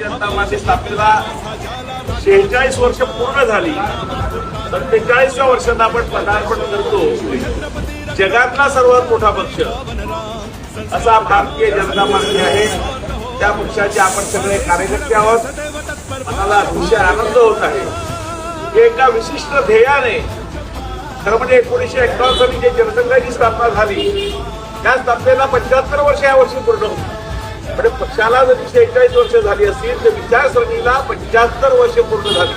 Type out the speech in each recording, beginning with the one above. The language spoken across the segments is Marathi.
जनता पार्टी स्थापनेला 46 वर्ष पूर्ण झाली. 47व्या वर्षात आपण पदार्पण करतो. जगातला सर्वात मोठा पक्ष असा भारतीय जनता पार्टी आहे. त्या पक्षाचे आपण सगळे कार्यकर्ते आहोत. मला अतिशय आनंद होत आहे. एका विशिष्ट ध्येयाने खरं म्हणजे 1951 साली जे जनसंघाची स्थापना झाली त्या स्थापनेला 75 वर्ष यावर्षी पूर्ण होती. म्हणजे पक्षाला जरी 46 वर्ष झाली असतील तर विचारसरणीला 75 वर्ष पूर्ण झाली.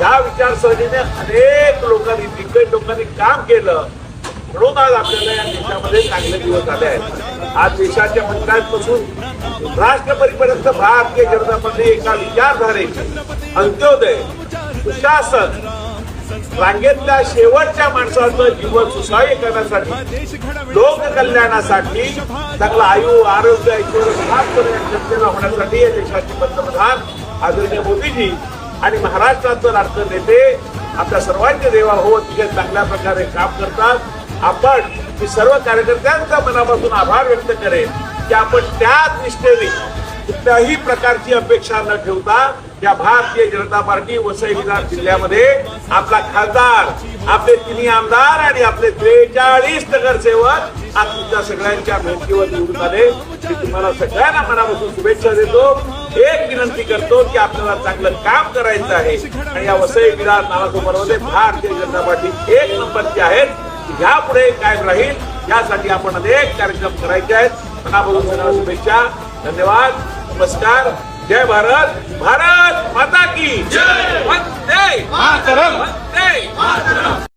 या विचारसरणीने अनेक लोकांनी दिग्गज लोकांनी काम केलं म्हणून आज आपल्याला या देशामध्ये चांगले दिवस आले आहेत. आज देशाच्या पंचायतपासून राष्ट्रपतीपर्यंत भारतीय जनता पार्टी एका विचारधारेची अंत्योदय सुशासन रांगेतल्या शेवटच्या माणसाचं जीवन सुसाह्य करण्यासाठी लोककल्याणासाठी चांगला आयु आरोग्य ऐश्वर्य होण्यासाठी या देशाचे पंतप्रधान आदरणीय मोदीजी आणि महाराष्ट्राचे लाडके नेते आपल्या सर्वांचे देवा हो अतिशय चांगल्या प्रकारे काम करतात. आपण मी सर्व कार्यकर्त्यांचा मनापासून आभार व्यक्त करेन की आपण त्याच निष्ठेने कुठल्याही प्रकारची अपेक्षा न ठेवता या भारतीय जनता पार्टी वसई विधान जिल्ह्यामध्ये आपला खासदार आपले तिन्ही आमदार आणि आपले 43 नगरसेवक आज तुमच्या सगळ्यांच्या भेटीवर निवडून आले. मी तुम्हाला सगळ्यांना मनापासून शुभेच्छा देतो. एक विनंती करतो की आपल्याला चांगलं काम करायचं आहे आणि या वसई विधान नावासमोरमध्ये भारतीय जनता पार्टी एक नंबरची आहेत. यापुढे कायम राहील यासाठी आपण अनेक कार्यक्रम करायचे आहेत. मनापासून सगळ्यांना शुभेच्छा. धन्यवाद. नमस्कार. जय भारत. भारत माता की जय. वंदे मातरम. वंदे मातरम.